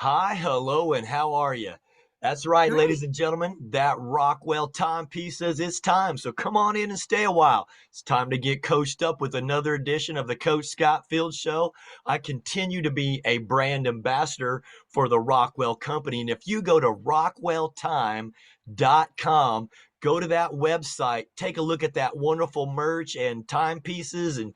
Hi, hello, and how are you? That's right, ladies Great. and gentlemen. That Rockwell timepiece says it's time. So come on in and stay a while. It's time to get coached up with another edition of the Coach Scott Field Show. I continue to be a brand ambassador for the Rockwell Company. And if you go to rockwelltime.com, go to that website, take a look at that wonderful merch and timepieces and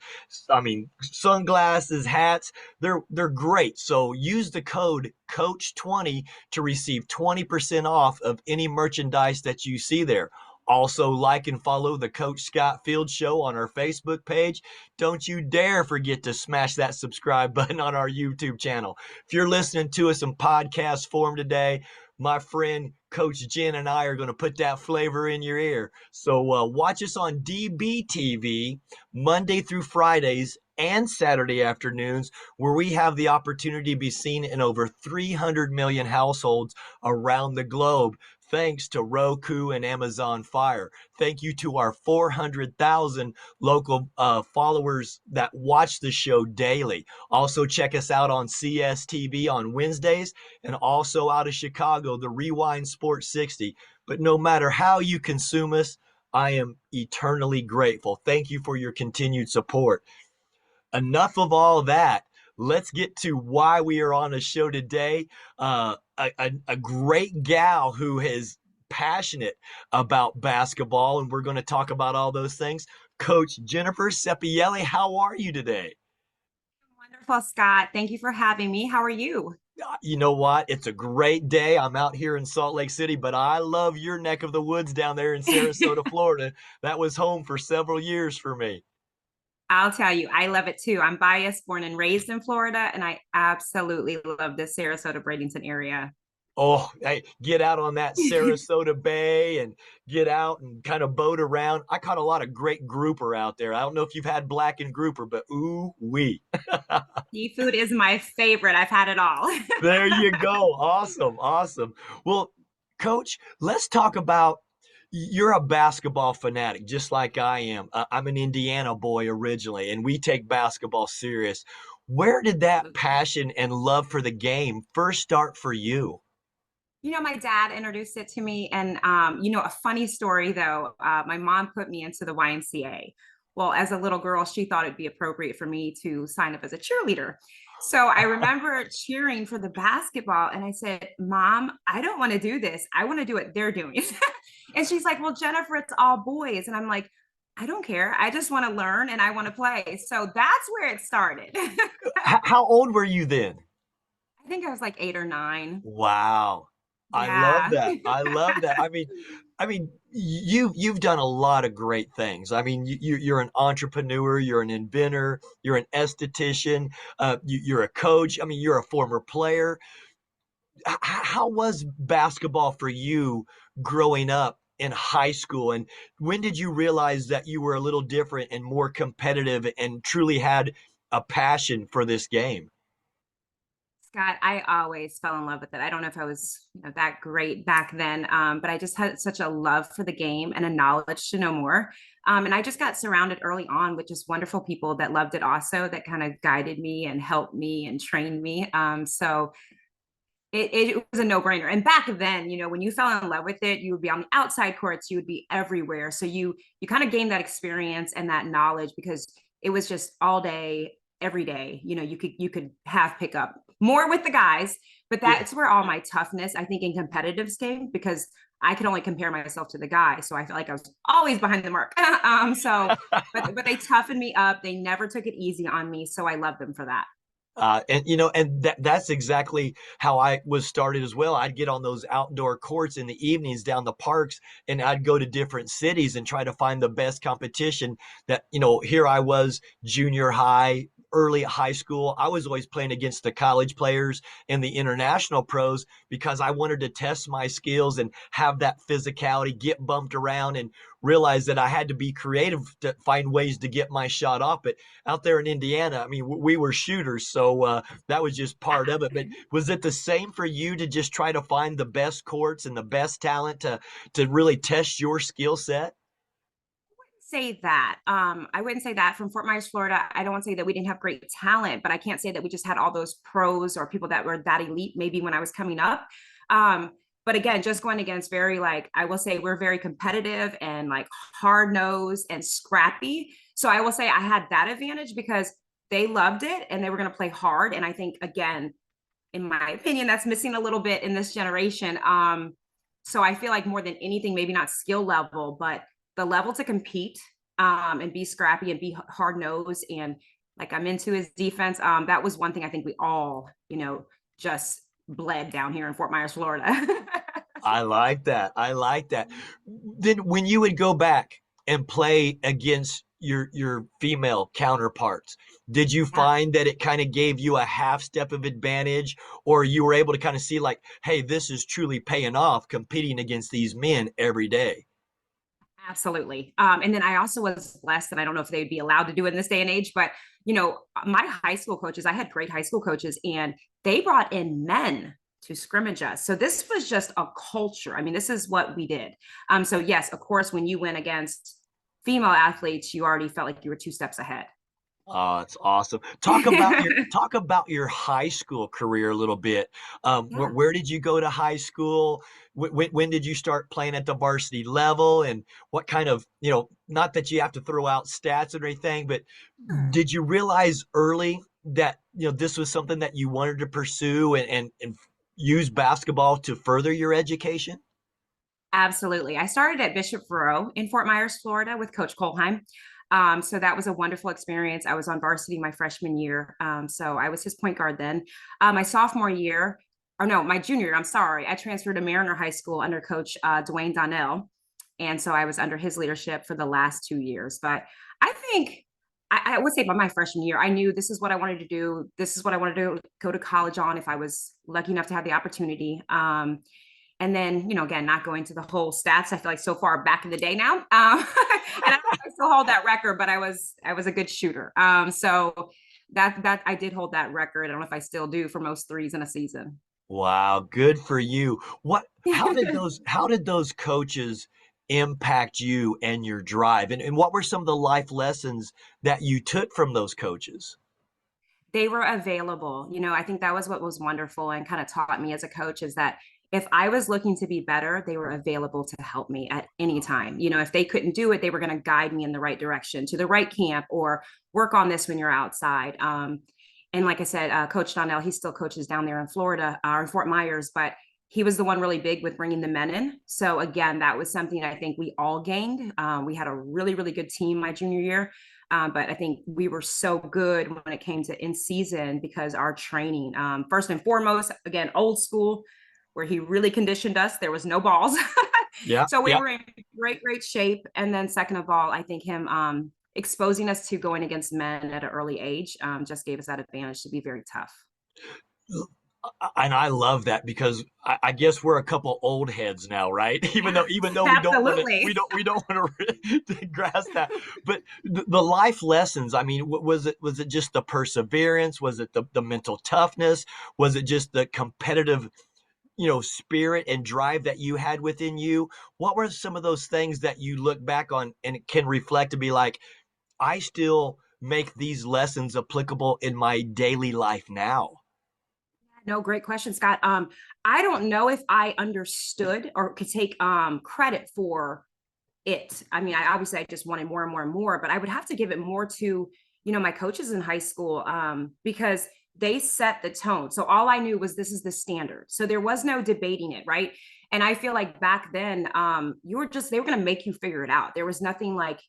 sunglasses, hats. They're great. So use the code coach20 to receive 20% off of any merchandise that you see there. Also, like and follow the Coach Scott Field Show on our Facebook page. Don't you dare forget to smash that subscribe button on our YouTube channel. If you're listening to us in podcast form today, my friend Coach Jen and I are going to put that flavor in your ear. So watch us on DBTV Monday through Fridays and Saturday afternoons, where we have the opportunity to be seen in over 300 million households around the globe, thanks to Roku and Amazon Fire. Thank you to our 400,000 local followers that watch the show daily. Also, check us out on CSTV on Wednesdays, and also out of Chicago, the Rewind Sports 60. But no matter how you consume us, I am eternally grateful. Thank you for your continued support. Enough of all that. Let's get to why we are on a show today. A great gal who is passionate about basketball, and we're going to talk about all those things. Coach Jennifer Sepielli, how are you today? Wonderful, Scott. Thank you for having me. How are you? You know what? It's a great day. I'm out here in Salt Lake City, but I love your neck of the woods down there in Sarasota, Florida. That was home for several years for me. I'll tell you, I love it too. I'm biased, born and raised in Florida, and I absolutely love the Sarasota Bradenton area. Oh, hey, get out on that Sarasota Bay and get out and kind of boat around. I caught a lot of great grouper out there. I don't know if you've had black and grouper, but ooh wee. Seafood is my favorite. I've had it all. There you go. Awesome. Awesome. Well, coach, let's talk about you're a basketball fanatic, just like I am. I'm an Indiana boy originally, and we take basketball serious. Where did that passion and love for the game first start for you? My dad introduced it to me. And, a funny story though, my mom put me into the YMCA. Well, as a little girl, she thought it'd be appropriate for me to sign up as a cheerleader. So I remember cheering for the basketball. And I said, Mom, I don't want to do this. I want to do what they're doing. And she's like, Well, Jennifer, it's all boys. And I'm like, I don't care. I just want to learn and I want to play. So that's where it started. How old were you then? I think I was like 8 or 9. Wow. I love Yeah. that. I love that. I mean, you've done a lot of great things. I mean, you're an entrepreneur, you're an inventor, you're an esthetician, you're a coach. I mean, you're a former player. How was basketball for you growing up in high school? And when did you realize that you were a little different and more competitive and truly had a passion for this game? Scott, I always fell in love with it. I don't know if I was, that great back then, but I just had such a love for the game and a knowledge to know more. And I just got surrounded early on with just wonderful people that loved it also, that kind of guided me and helped me and trained me. So it was a no-brainer. And back then, when you fell in love with it, you would be on the outside courts, you would be everywhere. So you kind of gained that experience and that knowledge because it was just all day, every day. You could have pickup more with the guys, but Yeah. that's where all my toughness, I think, in competitive came because I could only compare myself to the guy. So I felt like I was always behind the mark. But they toughened me up. They never took it easy on me. So I love them for that. That's exactly how I was started as well. I'd get on those outdoor courts in the evenings down the parks, and I'd go to different cities and try to find the best competition. Here I was, junior high, early high school. I was always playing against the college players and the international pros because I wanted to test my skills and have that physicality, get bumped around, and realize that I had to be creative to find ways to get my shot off. But out there in Indiana, I mean, we were shooters, so that was just part of it. But was it the same for you to just try to find the best courts and the best talent to really test your skill set? say that. I wouldn't say that from Fort Myers, Florida. I don't want to say that we didn't have great talent, but I can't say that we just had all those pros or people that were that elite maybe when I was coming up. Um, but again, just going against very like I will say we're very competitive and like hard nosed and scrappy. So I will say I had that advantage because they loved it and they were going to play hard. And I think again, in my opinion, that's missing a little bit in this generation. So I feel like more than anything, maybe not skill level, but the level to compete and be scrappy and be hard nosed and like I'm into his defense. That was one thing I think we all, just bled down here in Fort Myers, Florida. I like that. I like that. Then when you would go back and play against your female counterparts, did you Yeah. find that it kind of gave you a half step of advantage, or you were able to kind of see like, hey, this is truly paying off competing against these men every day? Absolutely. And then I also was blessed, and I don't know if they'd be allowed to do it in this day and age, but my high school coaches, I had great high school coaches, and they brought in men to scrimmage us. So this was just a culture. I mean, this is what we did. So yes, of course, when you went against female athletes, you already felt like you were two steps ahead. Oh, it's awesome. Talk about your high school career a little bit. Where, Yeah. where did you go to high school? When did you start playing at the varsity level? And what kind of, not that you have to throw out stats or anything, but Sure. did you realize early that, this was something that you wanted to pursue and use basketball to further your education? Absolutely. I started at Bishop Verot in Fort Myers, Florida with Coach Colheim. So that was a wonderful experience. I was on varsity my freshman year. So I was his point guard then. My sophomore year, or no, my junior year, I'm sorry, I transferred to Mariner High School under Coach Dwayne Donnell. And so I was under his leadership for the last 2 years. But I think I would say by my freshman year, I knew this is what I wanted to do. This is what I wanted to go to college on if I was lucky enough to have the opportunity. And then, again, not going to the whole stats. I feel like so far back in the day now, and I don't know if I still hold that record, but I was a good shooter. So that I did hold that record. I don't know if I still do for most threes in a season. Wow, good for you. How did those coaches impact you and your drive? And what were some of the life lessons that you took from those coaches? They were available. I think that was what was wonderful and kind of taught me as a coach is that if I was looking to be better, they were available to help me at any time. If they couldn't do it, they were going to guide me in the right direction to the right camp or work on this when you're outside. And like I said, Coach Donnell, he still coaches down there in Florida or in Fort Myers, but he was the one really big with bringing the men in. So again, that was something I think we all gained. We had a really, really good team my junior year. But I think we were so good when it came to in season because our training, first and foremost, again, old school, where he really conditioned us. There was no balls. Yeah, So we yeah. were in great, great shape. And then second of all, I think him exposing us to going against men at an early age just gave us that advantage to be very tough. And I love that because I guess we're a couple old heads now, right? Even though Yeah, even though we don't want to we absolutely. don't we don't want to grasp that. But the life lessons, I mean, was it just the perseverance? Was it the mental toughness? Was it just the competitive, spirit and drive that you had within you? What were some of those things that you look back on and can reflect to be like, I still make these lessons applicable in my daily life now? No, great question, Scott. I don't know if I understood or could take credit for it. I mean, I obviously I just wanted more and more and more, but I would have to give it more to, my coaches in high school because they set the tone. So all I knew was this is the standard. So there was no debating it, right? And I feel like back then, they were going to make you figure it out. There was nothing like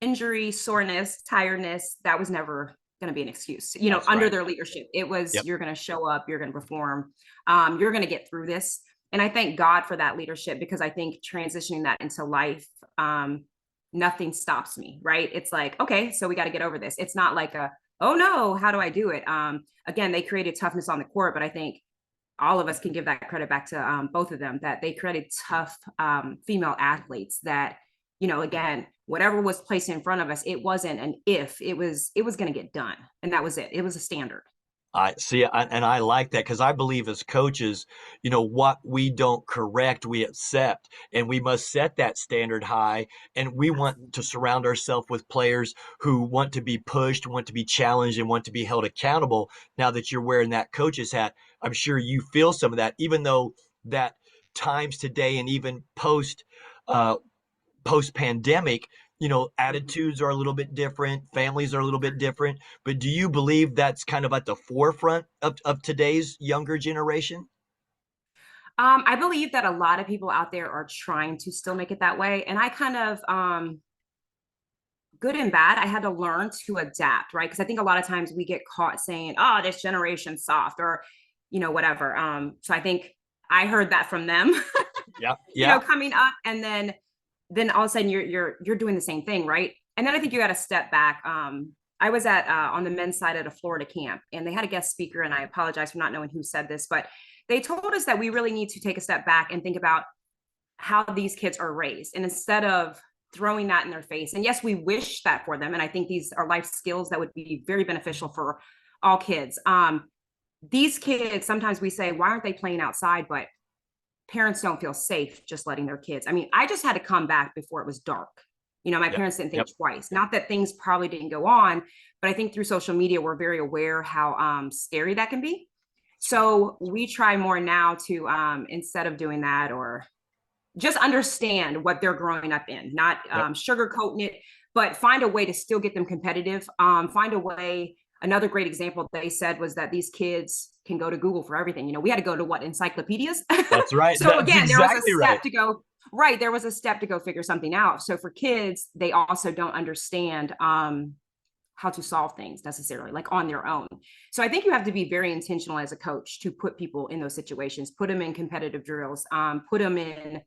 injury, soreness, tiredness. That was never going to be an excuse, That's under right. their leadership. It was, Yep. you're going to show up, you're going to perform, you're going to get through this. And I thank God for that leadership because I think transitioning that into life, nothing stops me, right? It's like, okay, so we got to get over this. It's not like oh no, how do I do it? Again, they created toughness on the court, but I think all of us can give that credit back to both of them that they created tough female athletes that again whatever was placed in front of us it wasn't an if it was going to get done and that was it was a standard. I see, and I like that because I believe as coaches, what we don't correct, we accept, and we must set that standard high. And we want to surround ourselves with players who want to be pushed, want to be challenged, and want to be held accountable. Now that you're wearing that coach's hat, I'm sure you feel some of that, even though that times today and even uh, post pandemic, attitudes are a little bit different, families are a little bit different. But do you believe that's kind of at the forefront of today's younger generation? I believe that a lot of people out there are trying to still make it that way. And I kind of, good and bad, I had to learn to adapt, right? Because I think a lot of times we get caught saying, oh, this generation's soft or, whatever. So I think I heard that from them, Yeah, yeah, coming up. And then all of a sudden you're doing the same thing, right? And then I think you got to step back. I was at on the men's side at a Florida camp, and they had a guest speaker, and I apologize for not knowing who said this, but they told us that we really need to take a step back and think about how these kids are raised, and instead of throwing that in their face. And yes, we wish that for them, and I think these are life skills that would be very beneficial for all kids. These kids, sometimes we say, why aren't they playing outside? But parents don't feel safe just letting their kids. I mean, I just had to come back before it was dark. My yep, parents didn't think yep. twice. Not that things probably didn't go on, but I think through social media, we're very aware how scary that can be. So we try more now to, instead of doing that, or just understand what they're growing up in, not Yep. sugarcoating it, but find a way to still get them competitive. Find a way. Another great example they said was that these kids can go to Google for everything. We had to go to what, encyclopedias? That's right. So That's again, there was a exactly right. step to go. Right, there was a step to go figure something out. So for kids, they also don't understand how to solve things necessarily, like on their own. So I think you have to be very intentional as a coach to put people in those situations, put them in competitive drills, put them in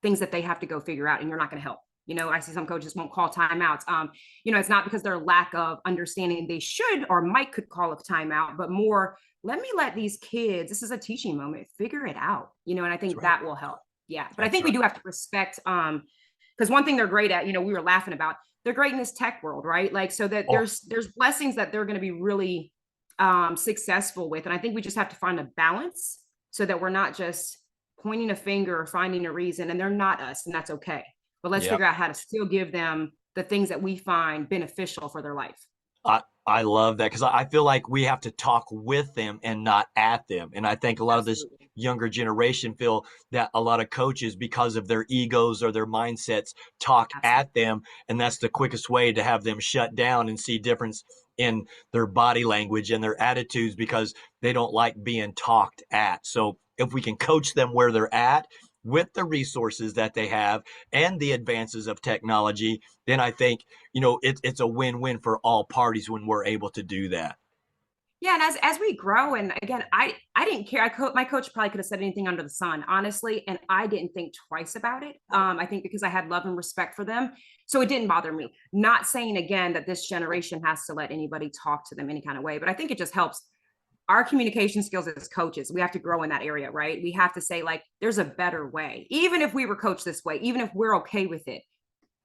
things that they have to go figure out, and you're not going to help. I see some coaches won't call timeouts. It's not because their lack of understanding they should or might could call a timeout, but more, let these kids, this is a teaching moment, figure it out, and I That's think right. that will help. Yeah. But I That's think we right. do have to respect, because one thing they're great at, we were laughing about, they're great in this tech world, right? Like, so that Oh, there's blessings that they're going to be really successful with. And I think we just have to find a balance so that we're not just pointing a finger or finding a reason, and they're not us, and that's okay. But let's yeah. figure out how to still give them the things that we find beneficial for their life. I love that because I feel like we have to talk with them and not at them. And I think a lot of this Absolutely. younger generation feel that a lot of coaches, because of their egos or their mindsets, talk Absolutely. at them. And that's the quickest way to have them shut down and see difference in their body language and their attitudes because they don't like being talked at. So if we can coach them where they're at with the resources that they have and the advances of technology, then I think it's a win-win for all parties when we're able to do that. Yeah, and as we grow, and again, I didn't care. My coach probably could have said anything under the sun, honestly, and I didn't think twice about it. I think because I had love and respect for them, so it didn't bother me. Not saying again that this generation has to let anybody talk to them any kind of way, but I think it just helps our communication skills as coaches. We have to grow in that area, right? We have to say, like, there's a better way. Even if we were coached this way, even if we're okay with it,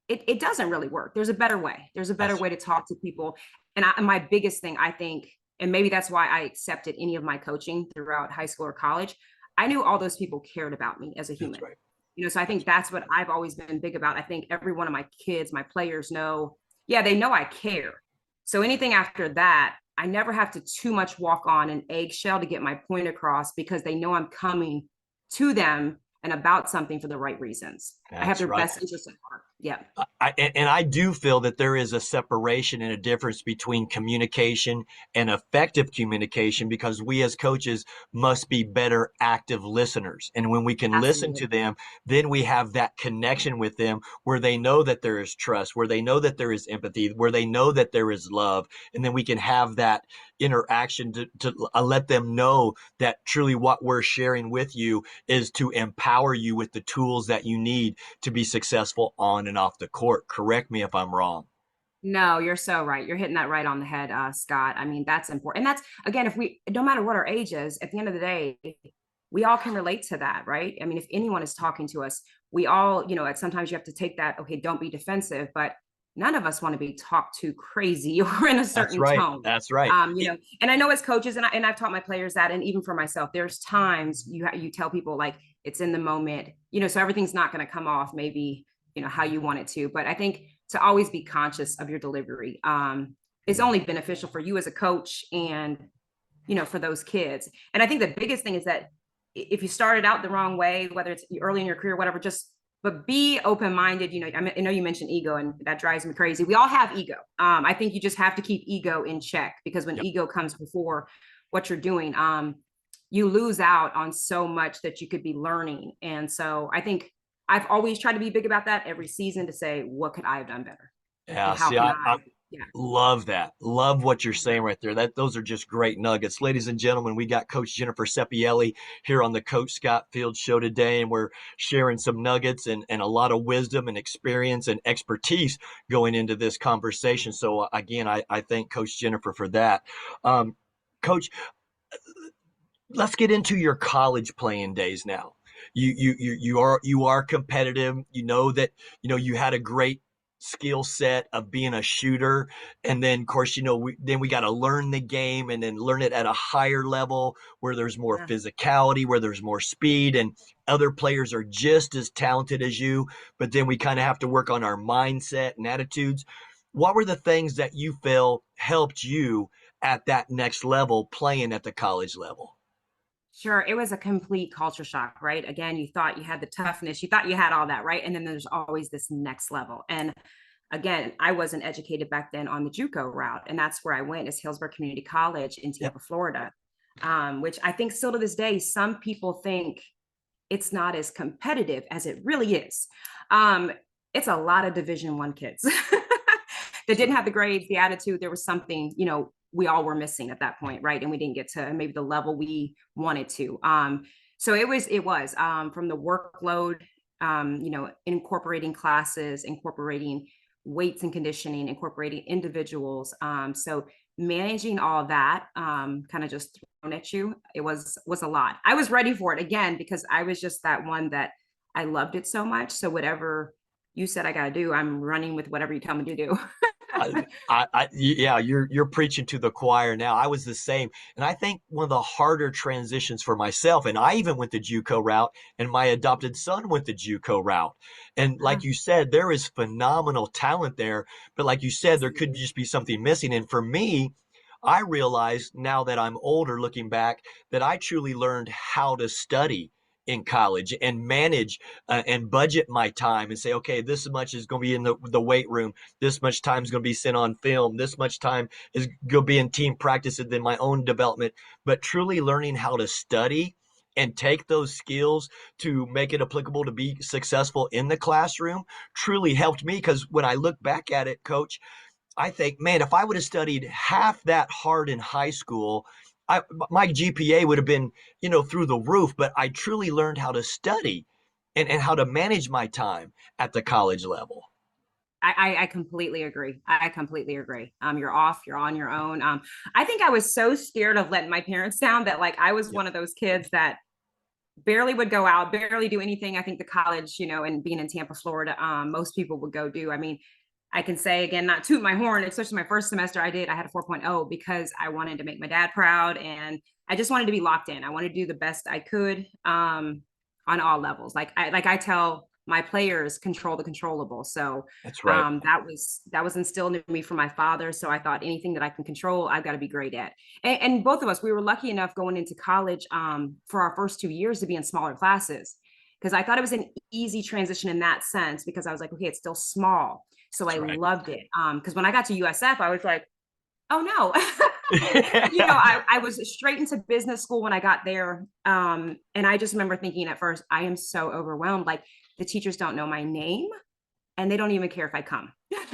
it doesn't really work. There's a better way. There's a better That's way to talk to people. And my biggest thing, I think, and maybe that's why I accepted any of my coaching throughout high school or college, I knew all those people cared about me as a that's human. right. So I That's think that's what I've always been big about. I think every one of my kids, my players know, yeah, they know I care. So anything after that, I never have to too much walk on an eggshell to get my point across because they know I'm coming to them and about something for the right reasons. I have that's their right. best interest at heart. Yeah. And I do feel that there is a separation and a difference between communication and effective communication because we as coaches must be better active listeners. And when we can listen Absolutely. to them, then we have that connection with them where they know that there is trust, where they know that there is empathy, where they know that there is love. And then we can have that interaction to let them know that truly what we're sharing with you is to empower you with the tools that you need to be successful on and off the court. Correct me if I'm wrong. No, you're so right. You're hitting that right on the head, Scott. I mean, that's important. And that's, again, if we, no matter what our age is, at the end of the day, we all can relate to that, right? I mean, if anyone is talking to us, we all, sometimes you have to take that, okay, don't be defensive, but none of us want to be talked to crazy or in a That's certain right. tone. That's right. And I know as coaches, and I've taught my players that, and even for myself, there's times you tell people like it's in the moment, so everything's not going to come off maybe how you want it to. But I think to always be conscious of your delivery is only beneficial for you as a coach and for those kids. And I think the biggest thing is that if you started out the wrong way, whether it's early in your career, whatever, but be open-minded. I know you mentioned ego, and that drives me crazy. We all have ego. I think you just have to keep ego in check, because when Yep. ego comes before what you're doing, you lose out on so much that you could be learning. And so I think I've always tried to be big about that every season, to say, what could I have done better? Yeah. And how See, can I yeah. love that. Love what you're saying right there. Those are just great nuggets. Ladies and gentlemen, we got Coach Jennifer Sepielli here on the Coach Scott Field Show today, and we're sharing some nuggets and a lot of wisdom and experience and expertise going into this conversation. So again, I thank Coach Jennifer for that. Coach, let's get into your college playing days now. You are competitive. You know that you had a great skill set of being a shooter, and then of course we got to learn the game and then learn it at a higher level where there's more Yeah. physicality, where there's more speed, and other players are just as talented as you, but then we kind of have to work on our mindset and attitudes. What were the things that you feel helped you at that next level playing at the college level? Sure. It was a complete culture shock, right? Again, you thought you had the toughness, you thought you had all that, right? And then there's always this next level. And again, I wasn't educated back then on the JUCO route, and that's where I went, is Hillsborough Community College in Yep. Tampa, Florida, which I think still to this day, some people think it's not as competitive as it really is. Um, it's a lot of Division I kids that didn't have the grades, the attitude. There was something, we all were missing at that point, right? And we didn't get to maybe the level we wanted to. So it was from the workload, incorporating classes, incorporating weights and conditioning, incorporating individuals. So managing all that, kind of just thrown at you, it was a lot. I was ready for it, again, because I was just that one that I loved it so much. So whatever you said I got to do, I'm running with whatever you tell me to do. Yeah, you're preaching to the choir now. I was the same, and I think one of the harder transitions for myself, and I even went the JUCO route, and my adopted son went the JUCO route. And like you said, there is phenomenal talent there, but like you said, there could just be something missing. And for me, I realize now that I'm older, looking back, that I truly learned how to study in college and manage and budget my time and say, okay, this much is going to be in the weight room. This much time is going to be sent on film. This much time is going to be in team practices than my own development. But truly learning how to study and take those skills to make it applicable to be successful in the classroom truly helped me. Because when I look back at it, Coach, I think, man, if I would have studied half that hard in high school, my GPA would have been, through the roof. But I truly learned how to study and how to manage my time at the college level. I completely agree. I completely agree. You're off, you're on your own. I think I was so scared of letting my parents down that, like, I was Yep. one of those kids that barely would go out, barely do anything. I think the college, and being in Tampa, Florida, most people would go do. I mean, I can say, again, not toot my horn, especially my first semester I had a 4.0, because I wanted to make my dad proud, and I just wanted to be locked in. I wanted to do the best I could, on all levels. Like I tell my players, control the controllable. So That's right. that was instilled in me from my father. So I thought, anything that I can control, I've got to be great at. And both of us, we were lucky enough going into college, for our first 2 years, to be in smaller classes, because I thought it was an easy transition in that sense, because I was like, okay, it's still small. So That's I right. loved it. Because when I got to USF, I was like, oh no. Yeah. I was straight into business school when I got there. And I just remember thinking at first, I am so overwhelmed. Like, the teachers don't know my name, and they don't even care if I come.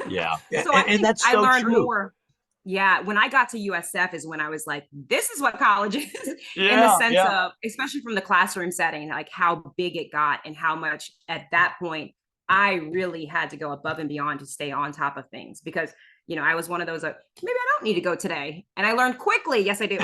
Yeah. So I And think that's I so learned true. more. Yeah, when I got to USF is when I was like, this is what college is, in the Yeah. sense Yeah. of, especially from the classroom setting, like how big it got, and how much at that point I really had to go above and beyond to stay on top of things. Because I was one of those, maybe I don't need to go today. And I learned quickly, yes, I do.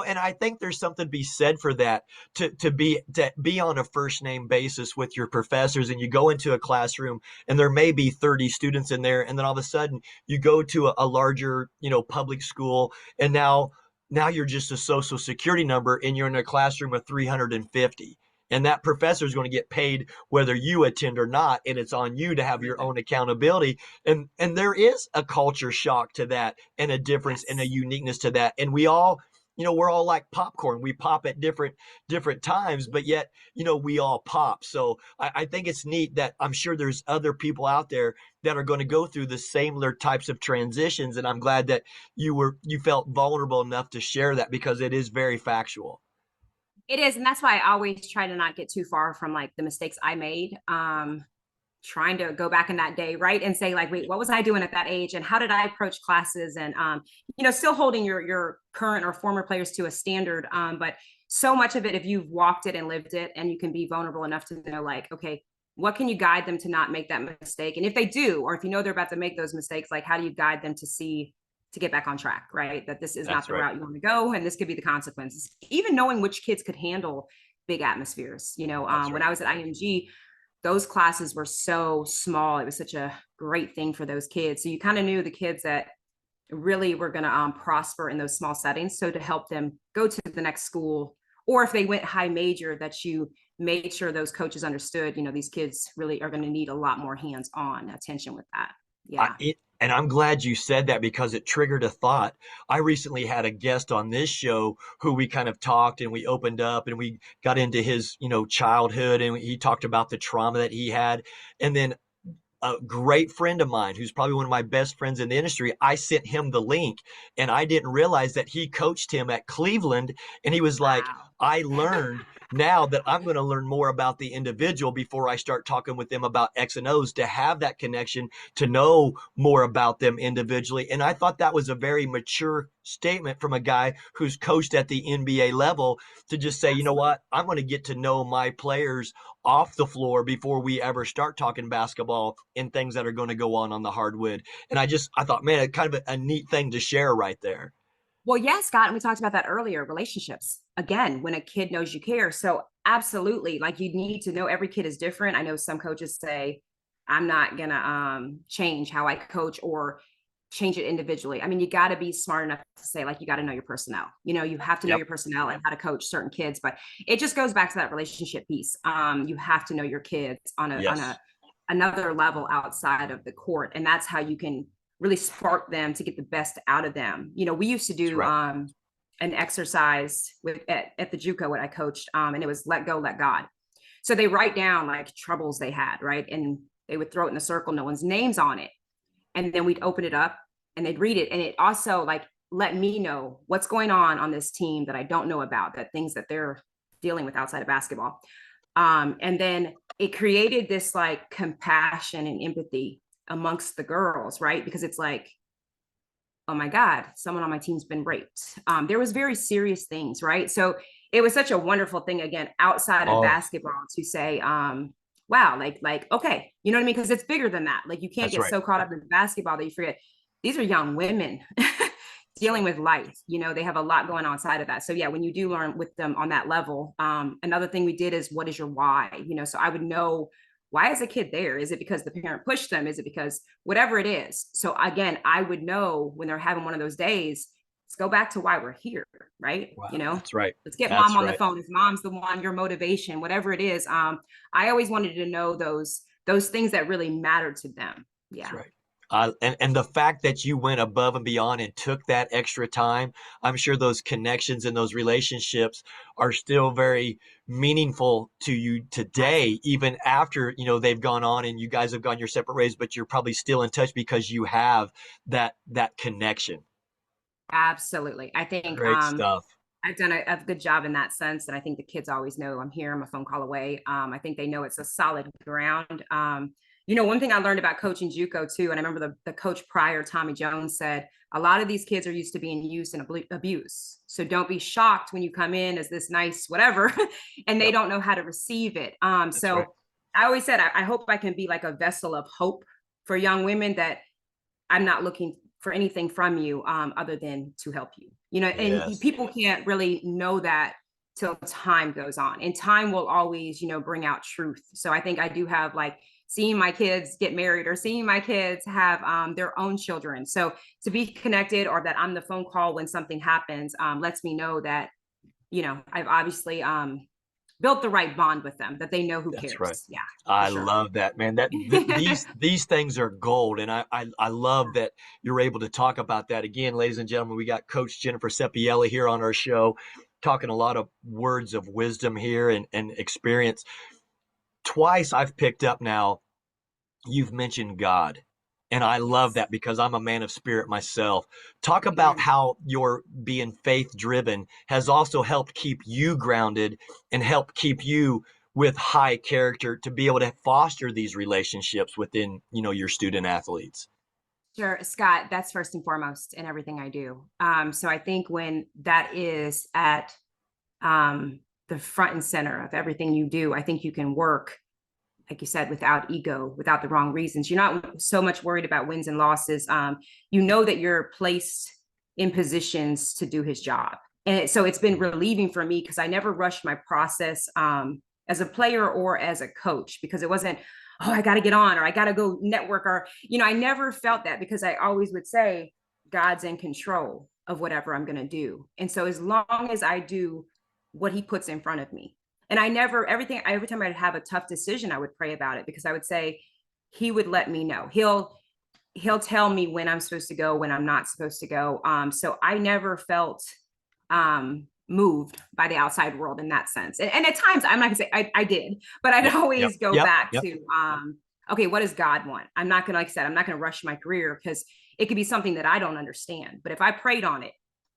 And I think there's something to be said for that, to be on a first name basis with your professors, and you go into a classroom and there may be 30 students in there, and then all of a sudden you go to a larger, public school, and now you're just a social security number and you're in a classroom of 350. And that professor is going to get paid whether you attend or not, and it's on you to have your own accountability. And there is a culture shock to that, and a difference and a Yes. uniqueness to that. And we all, we're all like popcorn. We pop at different times, but yet, we all pop. So I think it's neat that I'm sure there's other people out there that are going to go through the similar types of transitions. And I'm glad that you felt vulnerable enough to share that, because it is very factual. It is. And that's why I always try to not get too far from like the mistakes I made. Trying to go back in that day, right, and say like, wait, what was I doing at that age, and how did I approach classes, and still holding your current or former players to a standard. But so much of it, if you've walked it and lived it, and you can be vulnerable enough to know, like, okay, what can you guide them to not make that mistake, and if they do, or if they're about to make those mistakes, like, how do you guide them to get back on track, right? That this is not That's the right. route you want to go, and this could be the consequences. Even knowing which kids could handle big atmospheres. That's When right. I was at IMG, those classes were so small. It was such a great thing for those kids. So you kind of knew the kids that really were going to prosper in those small settings. So to help them go to the next school, or if they went high major, that you made sure those coaches understood, these kids really are going to need a lot more hands-on attention with that. Yeah. And I'm glad you said that, because it triggered a thought. I recently had a guest on this show who we kind of talked, and we opened up and we got into his, childhood, and he talked about the trauma that he had. And then a great friend of mine, who's probably one of my best friends in the industry, I sent him the link, and I didn't realize that he coached him at Cleveland. And he was like, Wow. I learned now that I'm going to learn more about the individual before I start talking with them about X and O's, to have that connection, to know more about them individually. And I thought that was a very mature statement from a guy who's coached at the NBA level, to just say, you know Absolutely. what, I'm going to get to know my players off the floor before we ever start talking basketball and things that are going to go on the hardwood. And I thought, man, it's kind of a neat thing to share right there. Well, yeah, Scott, and we talked about that earlier, relationships. Again, when a kid knows you care. So absolutely, like, you need to know every kid is different. I know some coaches say, I'm not gonna change how I coach or change it individually. I mean, you got to be smart enough to say, like, you got to know your personnel. You have to know Yep. your personnel and how to coach certain kids. But it just goes back to that relationship piece. You have to know your kids on a Yes. another level outside of the court, and that's how you can really spark them to get the best out of them. We used to That's do right. an exercise at the JUCO what I coached, and it was let go, let God. So they write down like troubles they had, right, and they would throw it in a circle, no one's names on it, and then we'd open it up and they'd read it, and it also like let me know what's going on this team that I don't know about, that things that they're dealing with outside of basketball. And then it created this like compassion and empathy amongst the girls, right? Because it's like, oh my God, someone on my team's been raped. There was very serious things, right? So it was such a wonderful thing, again, outside of Oh, basketball, to say, wow, okay, you know what I mean? Because it's bigger than that. Like, you can't that's get right. so caught up in basketball that you forget these are young women That's dealing right. with life. They have a lot going on outside of that. So yeah, when you do learn with them on that level, another thing we did is, what is your why? So I would know, why is a kid there? Is it because the parent pushed them? Is it because whatever it is? So again, I would know when they're having one of those days, let's go back to why we're here, right? Wow. That's right. Let's get mom That's on the right. phone. If mom's the one, your motivation, whatever it is. I always wanted to know those things that really matter to them. That's Yeah. right. And the fact that you went above and beyond and took that extra time, I'm sure those connections and those relationships are still very meaningful to you today, Absolutely. even after, they've gone on and you guys have gone your separate ways, but you're probably still in touch because you have that connection. Absolutely. I think Great stuff. I've done a good job in that sense. And I think the kids always know I'm here. I'm a phone call away. I think they know it's a solid ground. One thing I learned about coaching JUCO too, and I remember the coach prior, Tommy Jones, said a lot of these kids are used to being used and abuse. So don't be shocked when you come in as this nice whatever, and they Yep. don't know how to receive it. That's right. So I always said, I hope I can be like a vessel of hope for young women that I'm not looking for anything from you other than to help you, and Yes. people can't really know that till time goes on, and time will always, bring out truth. So I think I do have like seeing my kids get married or seeing my kids have their own children. So to be connected, or that I'm the phone call when something happens, lets me know that, I've obviously built the right bond with them, that they know who That's right. cares. Yeah, for I sure. love that, man. These things are gold, and I love that you're able to talk about that. Again, ladies and gentlemen, we got Coach Jennifer Sepielli here on our show, talking a lot of words of wisdom here and experience. Twice I've picked up now, you've mentioned God. And I love Yes. that because I'm a man of spirit myself. Talk about Amen. how your being faith driven has also helped keep you grounded and help keep you with high character to be able to foster these relationships within, your student athletes. Sure, Scott, that's first and foremost in everything I do. So I think when that is at the front and center of everything you do, I think you can work, like you said, without ego, without the wrong reasons. You're not so much worried about wins and losses. You know that you're placed in positions to do his job. And so it's been relieving for me because I never rushed my process as a player or as a coach, because it wasn't, oh, I got to get on, or I got to go network, or, I never felt that, because I always would say, God's in control of whatever I'm going to do. And so as long as I do what he puts in front of me, and I never, every time I'd have a tough decision, I would pray about it, because I would say, he would let me know. He'll tell me when I'm supposed to go, when I'm not supposed to go. So I never felt moved by the outside world in that sense. And at times, I'm not gonna say I did, but I'd Yep, yep, always go yep, back yep. to, okay, what does God want? I'm not gonna, like I said, I'm not gonna rush my career, because it could be something that I don't understand. But if I prayed on it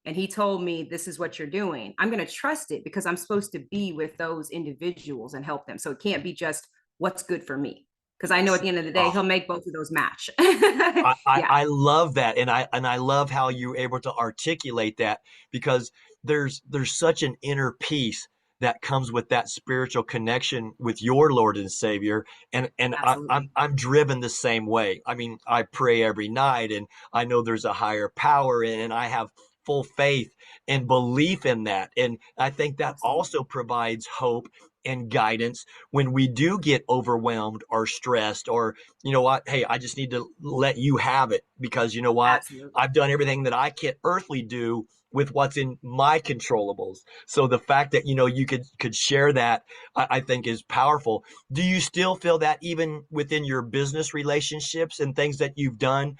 and he told me this is what you're doing, I'm going to trust it, because I'm supposed to be with those individuals and help them. So it can't be just what's good for me, because I know at the end of the day, Oh, he'll make both of those match. Yeah, I love that, and I love how you're able to articulate that, because there's such an inner peace that comes with that spiritual connection with your Lord and Savior, and absolutely. I'm driven the same way. I mean, I pray every night, and I know there's a higher power, and I have full faith and belief in that, and I think that Absolutely. also provides hope and guidance when we do get overwhelmed or stressed, or you know what, hey, I just need to let you have it, because you know what, Absolutely. I've done everything that I can earthly do with what's in my controllables. So the fact that you could share that, I think is powerful. Do you still feel that even within your business relationships and things that you've done,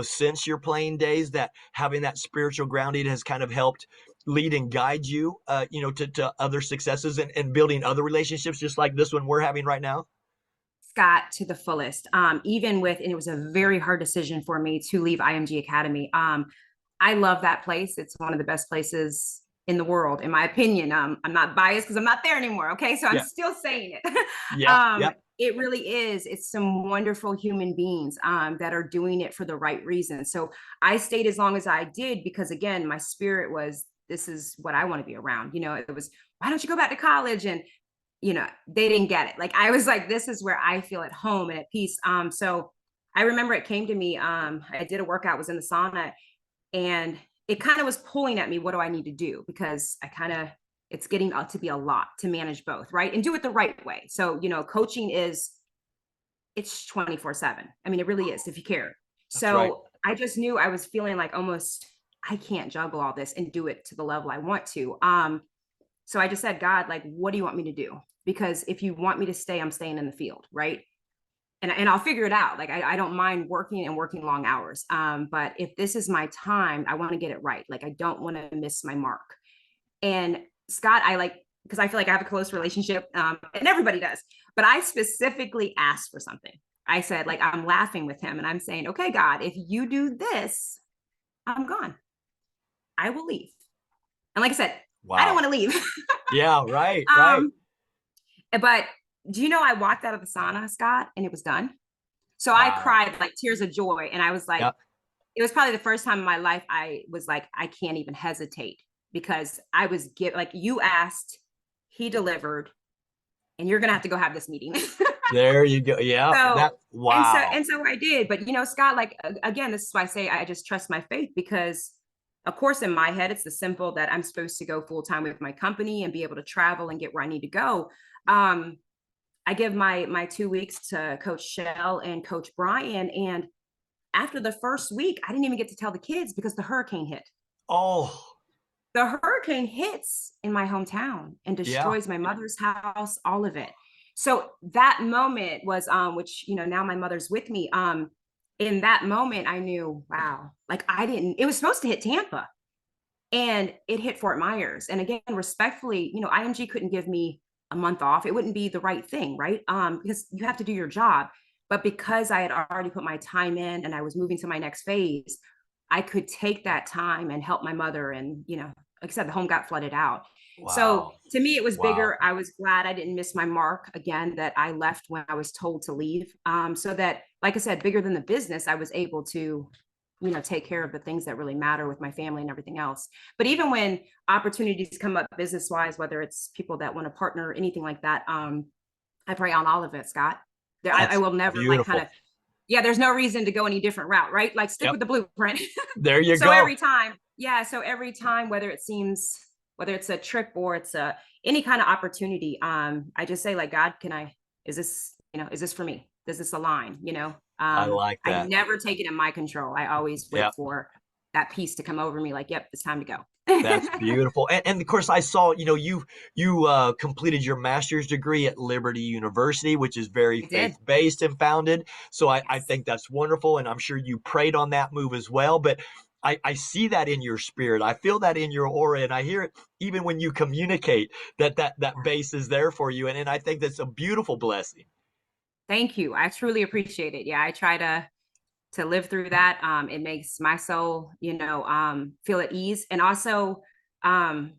since your playing days, that having that spiritual grounding has kind of helped lead and guide you, to other successes and building other relationships just like this one we're having right now? Scott, to the fullest. Even with, and it was a very hard decision for me to leave IMG Academy. I love that place. It's one of the best places in the world, in my opinion. I'm not biased because I'm not there anymore. Okay. So I'm Yeah, still saying it. yeah, yeah. It really is. It's some wonderful human beings that are doing it for the right reasons. So I stayed as long as I did, because again, my spirit was, this is what I want to be around. It was, why don't you go back to college? And they didn't get it. Like, I was like, this is where I feel at home and at peace. So I remember it came to me. I did a workout, was in the sauna, and it kind of was pulling at me. What do I need to do? Because it's getting out to be a lot to manage both, right? And do it the right way. So, coaching it's 24/7. I mean, it really is, if you care. That's right. So I just knew I was feeling like almost, I can't juggle all this and do it to the level I want to. So I just said, God, like, what do you want me to do? Because if you want me to stay, I'm staying in the field, right? And I'll figure it out. Like, I don't mind working and working long hours. But if this is my time, I want to get it right. Like, I don't want to miss my mark. And Scott, because I feel like I have a close relationship, and everybody does, but I specifically asked for something. I said, like, I'm laughing with him and I'm saying, okay, God, if you do this, I'm gone. I will leave. And like I said, I don't Wow. want to leave. Yeah, right, right. um, but do you know, I walked out of the sauna, Scott, and it was done. So I Wow. cried like tears of joy. And I was like, Yep. it was probably the first time in my life I was like, I can't even hesitate, because I was like, you asked, he delivered, and you're gonna have to go have this meeting. There you go. Yeah, So that wow. and so I did. But Scott, like again, this is why I say I just trust my faith, because of course in my head it's the simple that I'm supposed to go full time with my company and be able to travel and get where I need to go. Um, I give my 2 weeks to Coach Shell and Coach Brian, and after the first week, I didn't even get to tell the kids because the hurricane hit. Oh, The hurricane hits in my hometown and yeah. destroys my mother's house, all of it. So that moment was which now my mother's with me. In that moment I knew, wow, like I didn't it was supposed to hit Tampa and it hit Fort Myers. And again, respectfully, IMG couldn't give me a month off. It wouldn't be the right thing, right? Because you have to do your job. But because I had already put my time in and I was moving to my next phase, I could take that time and help my mother. And, like I said, the home got flooded out. So Wow. to me, it was Wow. bigger. I was glad I didn't miss my mark again, that I left when I was told to leave. So that, like I said, bigger than the business, I was able to, take care of the things that really matter with my family and everything else. But even when opportunities come up business wise, whether it's people that want to partner, anything like that, I pray on all of it, Scott. I That's will never like kind beautiful. of, yeah, there's no reason to go any different route, right? Like stick Yep. with the blueprint. There you So go. every time, yeah, so every time, whether it's a trip or it's any kind of opportunity, I just say like, God, is this for me? Does this align? I like I that. never take it in my control. I always wait Yep. for that piece to come over me like, yep, it's time to go. That's beautiful. And of course, I saw, you completed your master's degree at Liberty University, which is very I did. faith-based and founded. So I Yes. think that's wonderful. And I'm sure you prayed on that move as well. But I see that in your spirit. I feel that in your aura. And I hear it even when you communicate that Yeah. base is there for you. And I think that's a beautiful blessing. Thank you. I truly appreciate it. Yeah, I try to live through that. It makes my soul, feel at ease. And also, um,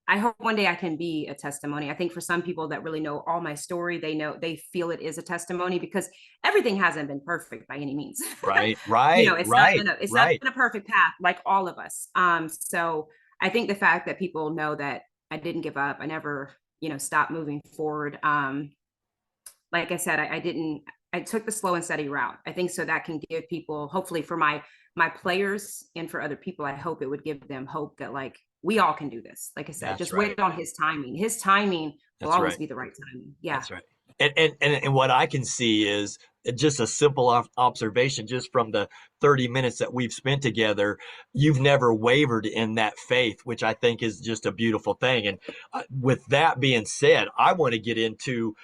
I hope one day I can be a testimony. I think for some people that really know all my story, they feel it is a testimony, because everything hasn't been perfect by any means. Right, right, right, It's not right. been a perfect path like all of us. So I think the fact that people know that I didn't give up, I never, stopped moving forward. Like I said, I didn't, I took the slow and steady route. I think so that can give people, hopefully for my players and for other people, I hope it would give them hope that like we all can do this. Like I said, That's just right. wait on his timing. His timing will That's always right. be the right timing. Yeah. That's right. And what I can see is just a simple observation just from the 30 minutes that we've spent together. You've never wavered in that faith, which I think is just a beautiful thing. And with that being said, I want to get into,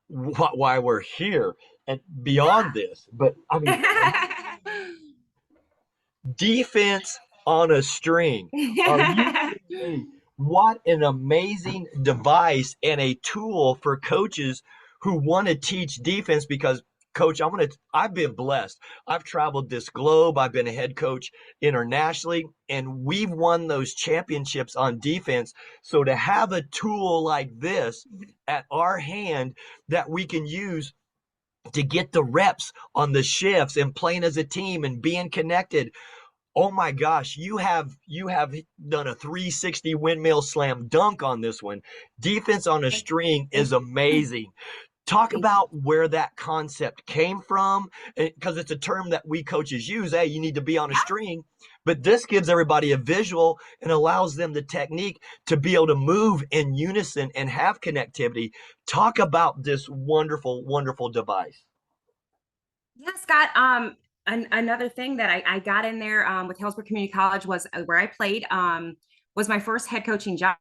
why we're here and beyond this. But I mean, Yeah. defense on a string. Are you kidding me? What an amazing device and a tool for coaches who want to teach defense because coach, I've been blessed. I've traveled this globe. I've been a head coach internationally and we've won those championships on defense. So to have a tool like this at our hand that we can use to get the reps on the shifts and playing as a team and being connected. Oh my gosh, you have done a 360 windmill slam dunk on this one. Defense on a string Thank is you. amazing. Talk Thank you. about where that concept came from, because it's a term that we coaches use. Hey, you need to be on a Yeah. string, but this gives everybody a visual and allows them the technique to be able to move in unison and have connectivity. Talk about this wonderful, wonderful device. Yeah, Scott. Another thing that I got in there with Hillsborough Community College was where I played. Was my first head coaching job.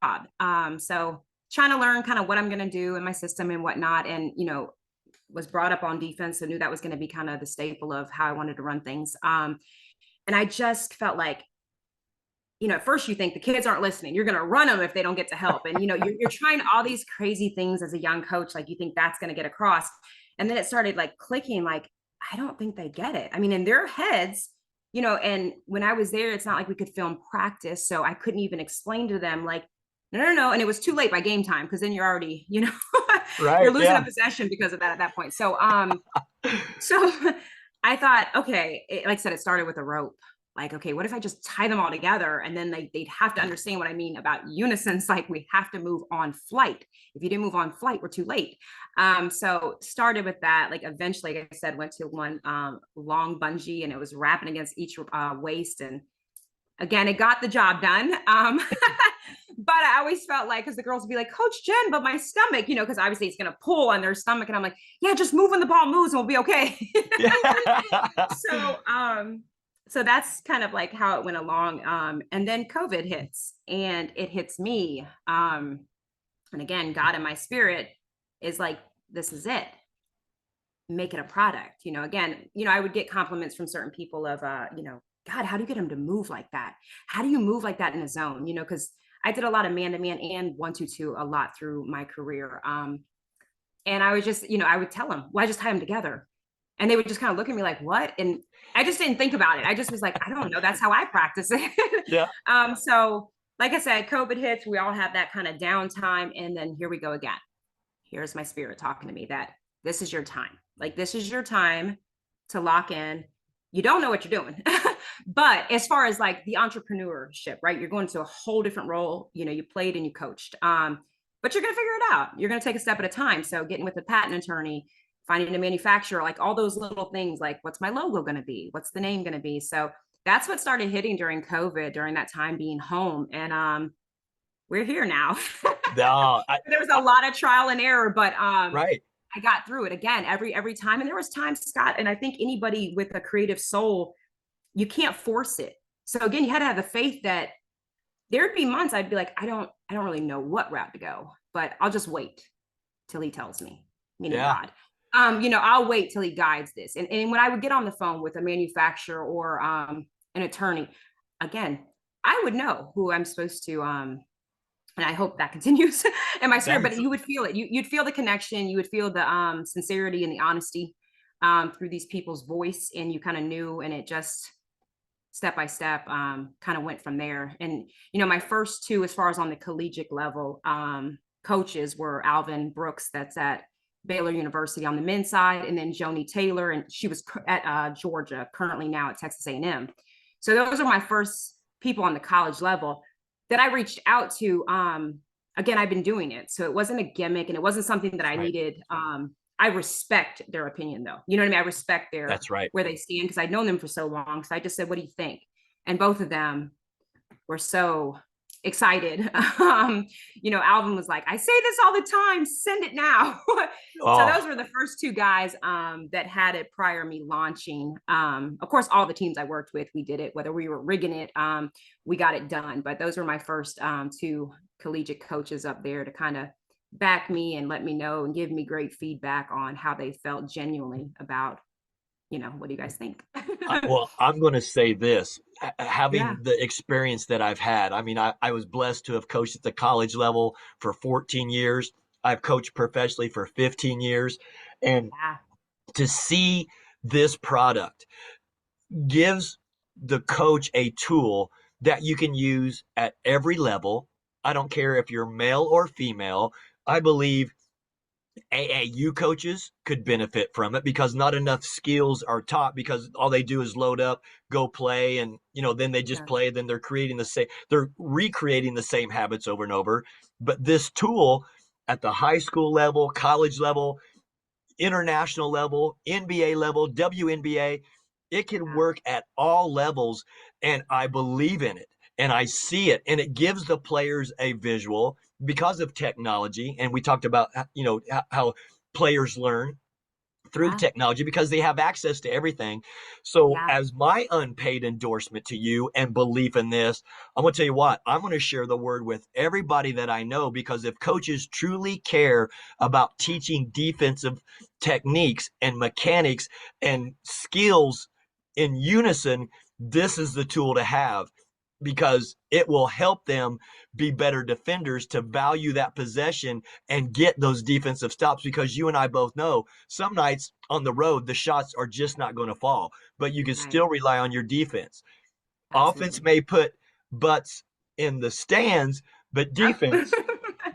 So trying to learn kind of what I'm going to do in my system and whatnot, and was brought up on defense, so knew that was going to be kind of the staple of how I wanted to run things. And I just felt like, at first you think the kids aren't listening. You're going to run them if they don't get to help, and you're trying all these crazy things as a young coach, like you think that's going to get across, and then it started like clicking, like I don't think they get it. I mean, in their heads, and when I was there, it's not like we could film practice. So I couldn't even explain to them, like, no, no, no. And it was too late by game time because then you're already, you're Right? losing a Yeah. possession because of that at that point. So, so I thought, okay, like I said, it started with a rope. like, okay, what if I just tie them all together? And then they'd have to understand what I mean about unison. It's like, we have to move on flight. If you didn't move on flight, we're too late. So started with that. Like eventually, like I said, went to one long bungee, and it was wrapping against each waist. And again, it got the job done. But I always felt like, because the girls would be like, Coach Jen, but my stomach, because obviously it's going to pull on their stomach. And I'm like, yeah, just move when the ball moves and we'll be okay. So, so that's kind of like how it went along. And then COVID hits, and it hits me. And again, God in my spirit is like, this is it. Make it a product. Again, I would get compliments from certain people of, God, how do you get them to move like that? How do you move like that in a zone? Because I did a lot of man-to-man and 1-2-2 a lot through my career. And I was just, I would tell them, well, I just tie them together. And they would just kind of look at me like, what? And I just didn't think about it. I just was like, I don't know. That's how I practice it. Yeah. So like I said, COVID hits, we all have that kind of downtime. And then here we go again. Here's my spirit talking to me that this is your time. Like, this is your time to lock in. You don't know what you're doing. But as far as like the entrepreneurship, right? You're going to a whole different role. You played and you coached. But you're going to figure it out. You're going to take a step at a time. So getting with a patent attorney, finding a manufacturer, like all those little things, like what's my logo going to be? What's the name going to be? So that's what started hitting during COVID, during that time being home. And we're here now. No, There was a lot of trial and error, but right. I got through it again every time. And there was times, Scott, and I think anybody with a creative soul, you can't force it. So again, you had to have the faith that there'd be months I'd be like, I don't really know what route to go, but I'll just wait till he tells me, meaning Yeah. God. I'll wait till he guides this. And when I would get on the phone with a manufacturer or an attorney, again, I would know who I'm supposed to and I hope that continues in my spirit, but you would feel it. You'd feel the connection, you would feel the sincerity and the honesty through these people's voice, and you kind of knew, and it just step by step kind of went from there. And my first two, as far as on the collegiate level, coaches were Alvin Brooks, that's at Baylor University on the men's side, and then Joni Taylor, and she was at Georgia, currently now at Texas A&M. So those are my first people on the college level that I reached out to. Again, I've been doing it, so it wasn't a gimmick, and it wasn't something that I needed. I respect their opinion, though. You know what I mean? I respect That's right. where they stand, because I'd known them for so long. So I just said, what do you think? And both of them were so excited. Alvin was like, I say this all the time, send it now. So those were the first two guys that had it prior to me launching. Of course, all the teams I worked with, we did it, whether we were rigging it, we got it done. But those were my first two collegiate coaches up there to kind of back me and let me know and give me great feedback on how they felt genuinely about, what do you guys think? Well, I'm going to say this, having the experience that I've had. I mean, I was blessed to have coached at the college level for 14 years. I've coached professionally for 15 years. And to see this product gives the coach a tool that you can use at every level. I don't care if you're male or female. I believe AAU coaches could benefit from it because not enough skills are taught, because all they do is load up, go play, and then they just play. Then they're recreating the same habits over and over. But this tool at the high school level, college level, international level, NBA level, WNBA, it can work at all levels, and I believe in it. And I see it, and it gives the players a visual because of technology. And we talked about, how players learn through technology because they have access to everything. So as my unpaid endorsement to you and belief in this, I'm going to tell you what, I'm going to share the word with everybody that I know, because if coaches truly care about teaching defensive techniques and mechanics and skills in unison, this is the tool to have, because it will help them be better defenders, to value that possession and get those defensive stops. Because you and I both know some nights on the road, the shots are just not going to fall, but you can still rely on your defense. Absolutely. Offense may put butts in the stands, but defense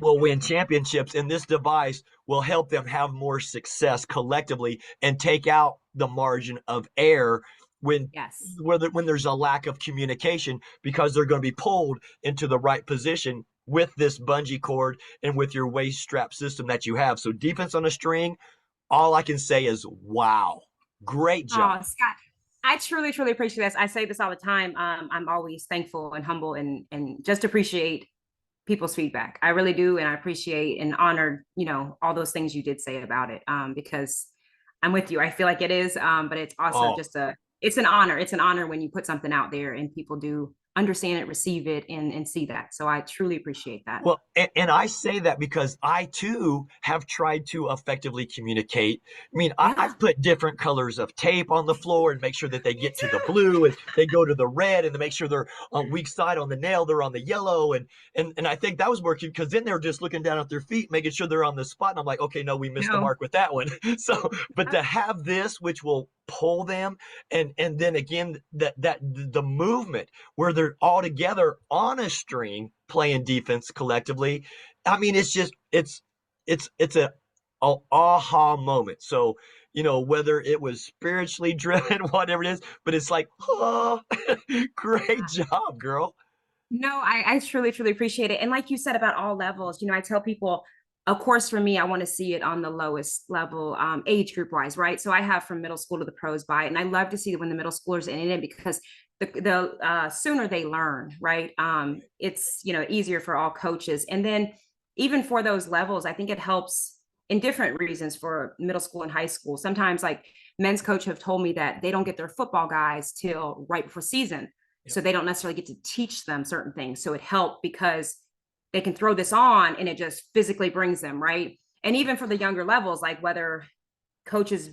will win championships. And this device will help them have more success collectively and take out the margin of error when Yes. when there's a lack of communication, because they're going to be pulled into the right position with this bungee cord and with your waist strap system that you have. So defense on a string, all I can say is wow, great job. Oh, Scott, I truly, truly appreciate this. I say this all the time. I'm always thankful and humble and just appreciate people's feedback. I really do. And I appreciate and honor, all those things you did say about it. Because I'm with you. I feel like it is. But it's also Oh, just it's an honor. It's an honor when you put something out there and people do understand it, receive it, and see that. So I truly appreciate that. well, and I say that because I too have tried to effectively communicate. I mean, Yeah, I've put different colors of tape on the floor and make sure that they me get to the too. blue and they go to the red, and to make sure they're on weak side on the nail, they're on the yellow. And I think that was working, because then they're just looking down at their feet, making sure they're on the spot. And I'm like, okay, no, we missed the No. mark with that one. So, but to have this, which will pull them, and then again, that the movement where they're all together on a string playing defense collectively. I mean, it's just it's a aha moment. So, whether it was spiritually driven, whatever it is, but it's like, oh, great job, girl. No, I truly, truly appreciate it. And like you said about all levels, I tell people, of course, for me, I want to see it on the lowest level, age group wise, right? So I have from middle school to the pros by it. And I love to see when the middle schoolers in it, because the sooner they learn, right? It's, easier for all coaches. And then even for those levels, I think it helps in different reasons for middle school and high school. Sometimes like men's coach have told me that they don't get their football guys till right before season, Yep. so they don't necessarily get to teach them certain things. So it helped because they can throw this on and it just physically brings them, right? And even for the younger levels, like whether coaches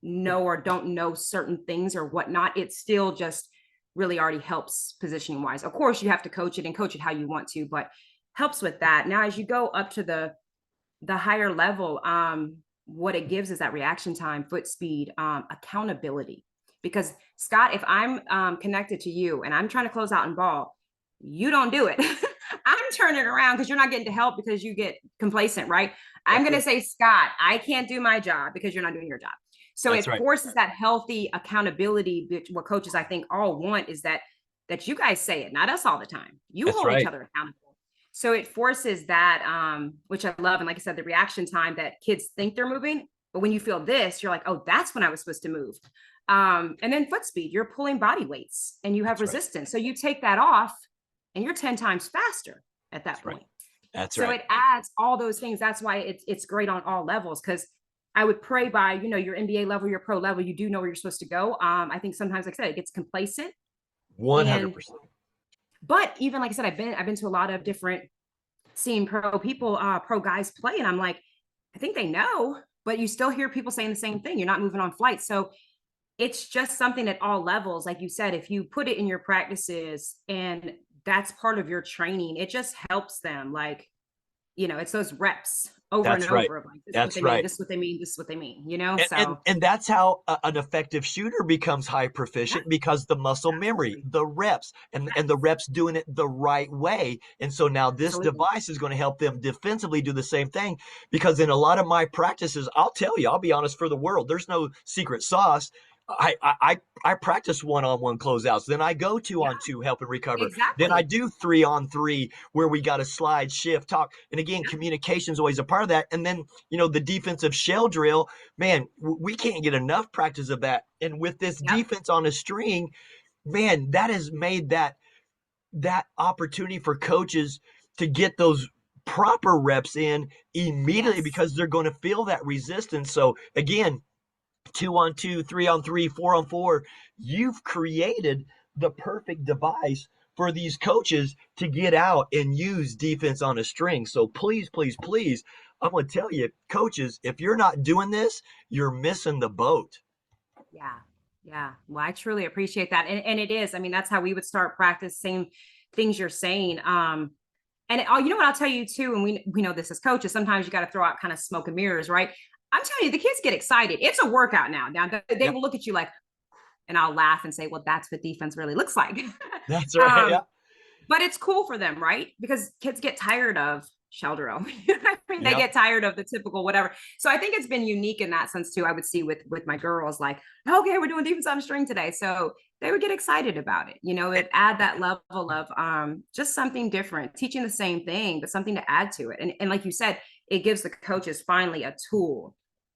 know or don't know certain things or whatnot, it still just really already helps positioning wise. Of course, you have to coach it and coach it how you want to, but helps with that. Now, as you go up to the higher level, what it gives is that reaction time, foot speed, accountability. Because Scott, if I'm connected to you and I'm trying to close out and ball, you don't do it. I'm turning it around because you're not getting to help because you get complacent, right? I'm That's going to right. say, Scott, I can't do my job because you're not doing your job. So That's it right. forces that healthy accountability, which what coaches I think all want is that you guys say it, not us all the time. You That's hold each right. other accountable. So it forces that, which I love. And like I said, the reaction time that kids think they're moving, but when you feel this, you're like, oh, that's when I was supposed to move. And then foot speed, you're pulling body weights and you have That's right. resistance. So you take that off and you're 10 times faster at that That's right. point. That's So right. it adds all those things. That's why it's great on all levels. Because I would pray by, your NBA level, your pro level, you do know where you're supposed to go. I think sometimes, like I said, it gets complacent. And 100%. but even like I said, I've been to a lot of different seeing pro people, pro guys play, and I'm like, I think they know, but you still hear people saying the same thing. You're not moving on flights. So it's just something at all levels. Like you said, if you put it in your practices and that's part of your training, it just helps them. Like, it's those reps over and That's right. over of like, this is what That's they mean, right. this is what they mean, this is what they mean, you know? And So that's how an effective shooter becomes high yeah, proficient, because the muscle memory, absolutely. the reps, and the Yes, reps doing it the right way. And so now this absolutely. device is going to help them defensively do the same thing, because in a lot of my practices, I'll tell you, I'll be honest for the world, there's no secret sauce. I practice one-on-one closeouts. Then I go Yeah, two-on-two help and recover. Then I exactly. do three-on-three where we got to slide, shift, talk. And again, Yeah, communication is always a part of that. And then, the defensive shell drill, man, we can't get enough practice of that. And with this yep, defense on a string, man, that has made that opportunity for coaches to get those proper reps in immediately, yes. because they're going to feel that resistance. So again, 2-on-2, 3-on-3, 4-on-4, you've created the perfect device for these coaches to get out and use defense on a string. So please, please, please, I'm going to tell you, coaches, if you're not doing this, you're missing the boat. Yeah. Yeah. Well, I truly appreciate that. And it is. I mean, that's how we would start practice, same things you're saying. And you know what I'll tell you too, and we know this as coaches, sometimes you got to throw out kind of smoke and mirrors, right? I'm telling you, the kids get excited. It's a workout now. Now they Yep, will look at you like, and I'll laugh and say, well, that's what defense really looks like. that's right. um, Yeah, but it's cool for them, right? Because kids get tired of shell drill. You know what I mean? They Yep. get tired of the typical whatever. So I think it's been unique in that sense too. I would see with my girls, like, okay, we're doing defense on string today. So they would get excited about it. You know, it add that level of just something different, teaching the same thing, but something to add to it. And like you said, it gives the coaches finally a tool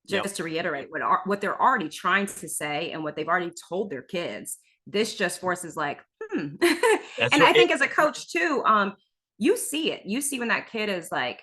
Yep. just to reiterate what they're already trying to say and what they've already told their kids. This just forces like, and That's I right. think as a coach too, you see it. You see when that kid is like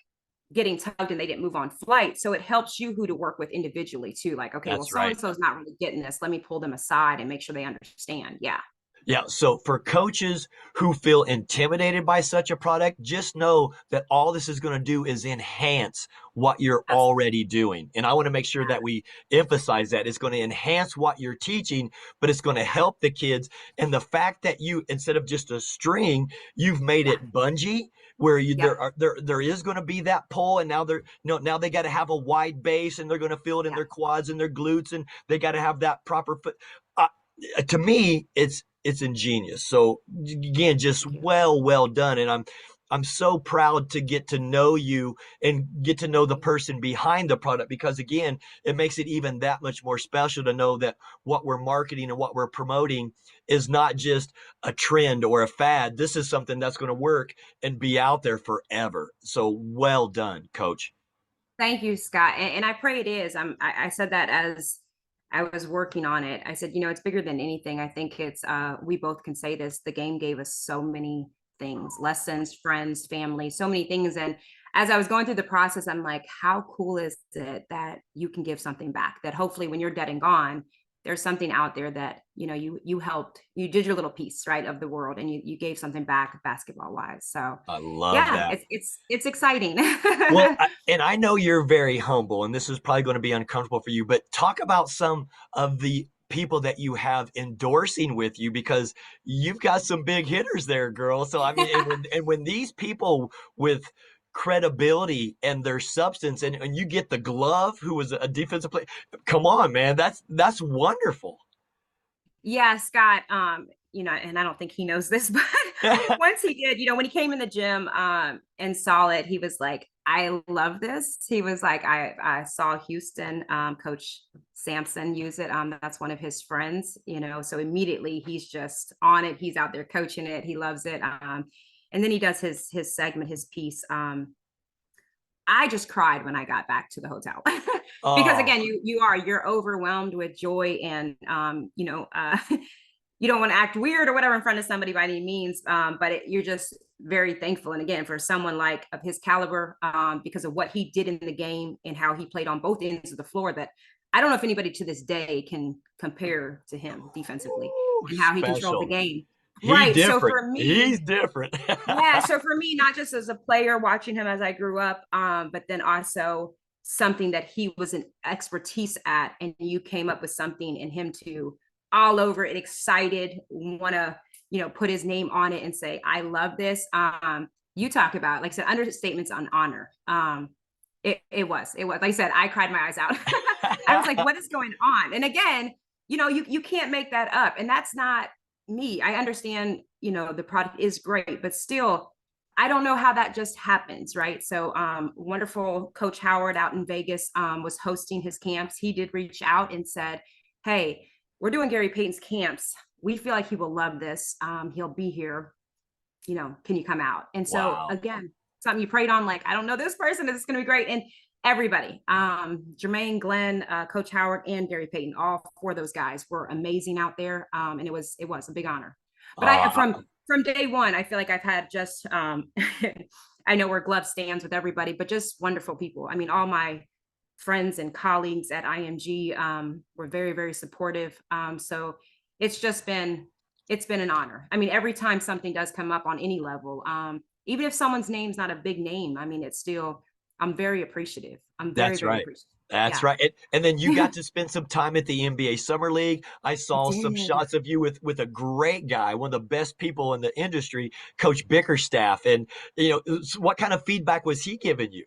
getting tugged and they didn't move on flight. So it helps you who to work with individually too. Like, okay, well, That's so right. and so is not really getting this. Let me pull them aside and make sure they understand. Yeah. Yeah. So for coaches who feel intimidated by such a product, just know that all this is going to do is enhance what you're Absolutely. already doing. And I want to make sure that we emphasize that it's going to enhance what you're teaching, but it's going to Yeah. help the kids. And the fact that you, instead of just a string, you've made Yeah. it bungee where you Yep. there is going to be that pull, and now they're now they got to have a wide base, and they're going to feel it in Yeah. their quads and their glutes, and they got to have that proper foot. Uh, to me, it's ingenious. So again, just Thank you. well done. And I'm so proud to get to know you and get to know the person behind the product, because again, it makes it even that much more special to know that what we're marketing and what we're promoting is not just a trend or a fad. This is something that's going to work and be out there forever. So well done, coach. Thank you, Scott. And I pray it is. I said that as I was working on it. I said, you know, it's bigger than anything. I think it's we both can say this. The game gave us so many things, lessons, friends, family, so many things. And as I was going through the process, I'm like, how cool is it that you can give something back? That hopefully when you're dead and gone, there's something out there that, you know, you helped, you did your little piece, right, of the world, and you gave something back basketball wise. So I love yeah, that. it's exciting. Well, and I know you're very humble, and this is probably going to be uncomfortable for you, but talk about some of the people that you have endorsing with you, because you've got some big hitters there, girl. So I mean, and when these people with credibility and their substance, and you get the glove who was a defensive player, come on, man, that's wonderful. Yeah, Scott, you know, and I don't think he knows this, but once he did, you know, when he came in the gym and saw it, he was like, I love this. He was like, I saw Houston coach Sampson use it. That's one of his friends, you know, so immediately he's just on it. He's out there coaching it. He loves it. And then he does his segment, his piece. I just cried when I got back to the hotel because Oh, again, you're overwhelmed with joy and you know, you don't want to act weird or whatever in front of somebody by any means, but you're just very thankful. And again, for someone like of his caliber, because of what he did in the game and how he played on both ends of the floor, that I don't know if anybody to this day can compare to him defensively and how he controlled the special. game. He Right. So different. for He's me, different. yeah, so for me, not just as a player watching him as I grew up, but then also something that he was an expertise at, and you came up with something in him to all over it, excited, want to, you know, put his name on it and say, I love this. You talk about, like I said, understatements on honor. It was, like I said, I cried my eyes out. I was like, what is going on? And again, you know, you can't make that up. And that's not me. I understand, you know, the product is great, but still, I don't know how that just happens, right? So wonderful Coach Howard out in Vegas was hosting his camps. He did reach out and said, hey, we're doing Gary Payton's camps. We feel like he will love this. He'll be here. You know, can you come out? And so Wow. again, something you prayed on, like, I don't know this person, is going to be great. And everybody, Jermaine, Glenn, Coach Howard, and Gary Payton, all four of those guys were amazing out there. And it was a big honor. But I Uh, from day one, I feel like I've had just I know we're glove stands with everybody, but just wonderful people. I mean, all my friends and colleagues at IMG were very, very supportive. So it's just been it's been an honor. I mean, every time something does come up on any level, even if someone's name's not a big name, I mean, it's still I'm very appreciative. I'm very, that's very right. appreciative. That's Yeah. right. And then you got to spend some time at the NBA Summer League. I I saw some did. shots of you with a great guy, one of the best people in the industry, Coach Bickerstaff. And what kind of feedback was he giving you?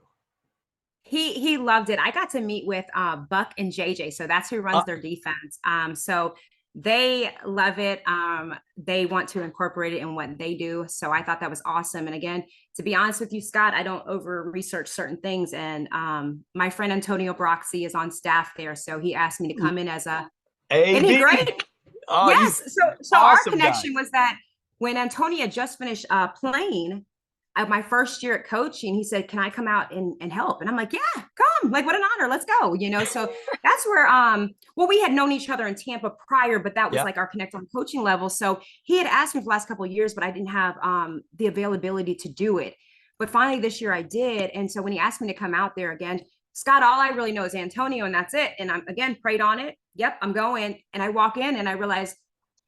He loved it. I got to meet with Buck and JJ, so that's who Uh, runs their defense. So they love it. They want to incorporate it in what they do. So I thought that was awesome. And again, to be honest with you, Scott, I don't over research certain things. And my friend Antonio Broxy is on staff there. So he asked me to come in as a, isn't he AD. great? Oh, he's Yes. So our awesome guy. connection was that when Antonia just finished playing, my first year at coaching, he said, "Can I come out and help?" And I'm like, "Yeah, come! Like, what an honor! Let's go!" So that's where well, we had known each other in Tampa prior, but that was Yeah, like our connect on coaching level. So he had asked me for the last couple of years, but I didn't have the availability to do it. But finally this year I did, and so when he asked me to come out there again, Scott, all I really know is Antonio, and that's it. And I'm again prayed on it. Yep, I'm going, and I walk in and I realize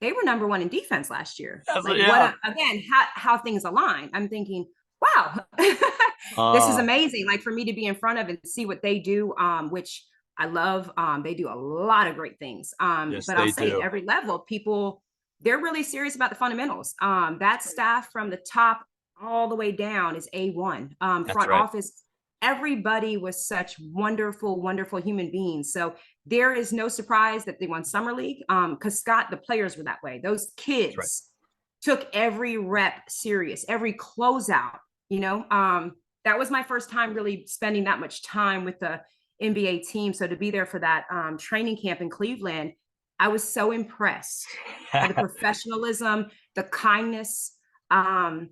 they were number one in defense last year. Like what yeah. again, how things align. I'm thinking, wow, this is Uh, amazing. Like for me to be in front of and see what they do, which I love. They do a lot of great things. yes, But I'll they say at do. every level, people, they're really serious about the fundamentals. That staff from the top all the way down is A1. That's Front right. office, everybody was such wonderful, wonderful human beings. So there is no surprise that they won Summer League. Because Scott, the players were that way. Those That's right. kids took every rep serious, every closeout, that was my first time really spending that much time with the NBA team. So to be there for that training camp in Cleveland, I was so impressed by the professionalism, the kindness, um,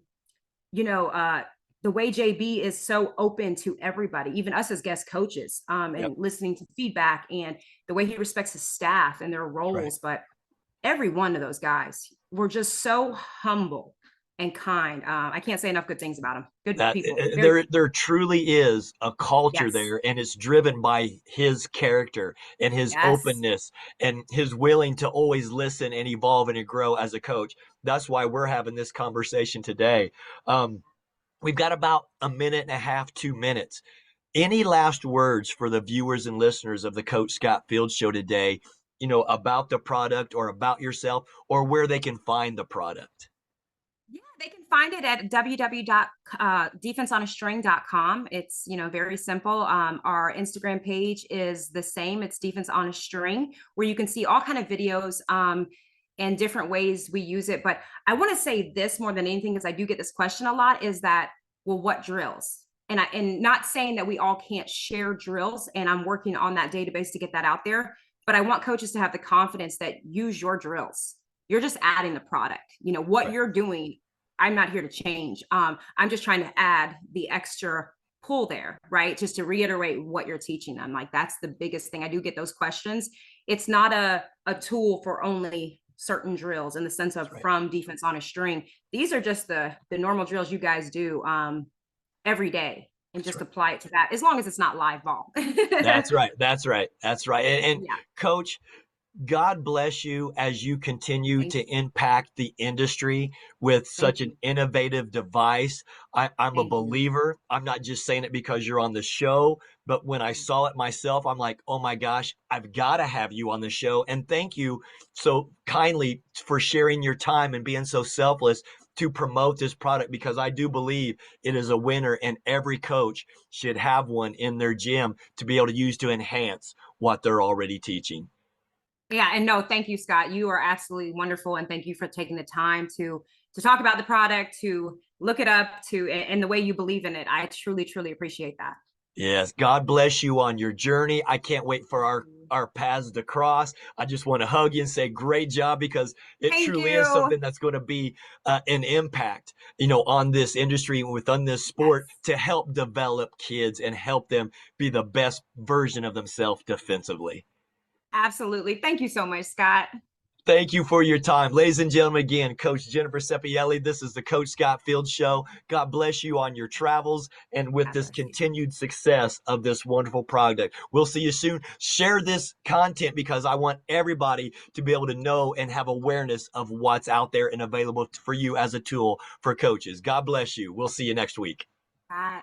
you know, uh, the way JB is so open to everybody, even us as guest coaches, Yep, and listening to feedback, and the way he respects his staff and their that's right. roles. But every one of those guys were just so humble and kind. I can't say enough good things about them. Good That people. Very there truly is a culture yes, there, and it's driven by his character and his yes. openness and his willing to always listen and evolve and grow as a coach. That's why we're having this conversation today. Um, we've got about a minute and a half, 2 minutes. Any last words for the viewers and listeners of the Coach Scott Field Show today, about the product or about yourself or where they can find the product? Yeah, they can find it at www.defenseonastring.com. It's, very simple. Our Instagram page is the same. It's Defense on a String, where you can see all kind of videos and different ways we use it. But I want to say this more than anything, because I do get this question a lot, is that, well, what drills? And not saying that we all can't share drills, and I'm working on that database to get that out there. But I want coaches to have the confidence that use your drills. You're just adding the product. What Right. you're doing, I'm not here to change. I'm just trying to add the extra pull there, right? Just to reiterate what you're teaching them. Like that's the biggest thing. I do get those questions. It's not a tool for only certain drills in the sense of That's right. from defense on a string. These are just the normal drills you guys do every day, and That's just right. apply it to that as long as it's not live ball. That's right. That's right. That's right. And Yeah. coach, God bless you as you continue Thank to you. impact the industry with such Thank an you. innovative device. I'm a Thank you. believer. I'm not just saying it because you're on the show, but when I saw it myself, I'm like, oh my gosh, I've got to have you on the show. And thank you so kindly for sharing your time and being so selfless to promote this product, because I do believe it is a winner and every coach should have one in their gym to be able to use to enhance what they're already teaching. Yeah, and no, thank you, Scott. You are absolutely wonderful, and thank you for taking the time to talk about the product, to look it up, and the way you believe in it. I truly, truly appreciate that. Yes, God bless you on your journey. I can't wait for our paths to cross. I just want to hug you and say great job, because it Thank truly is you. something that's going to be an impact, on this industry and within this sport Yes, to help develop kids and help them be the best version of themselves defensively. absolutely. Thank you so much, Scott. Thank you for your time. Ladies and gentlemen, again, Coach Jennifer Sepielli. This is the Coach Scott Field Show. God bless you on your travels and with God this bless you. continued success of this wonderful product. We'll see you soon. Share this content because I want everybody to be able to know and have awareness of what's out there and available for you as a tool for coaches. God bless you. We'll see you next week. Bye.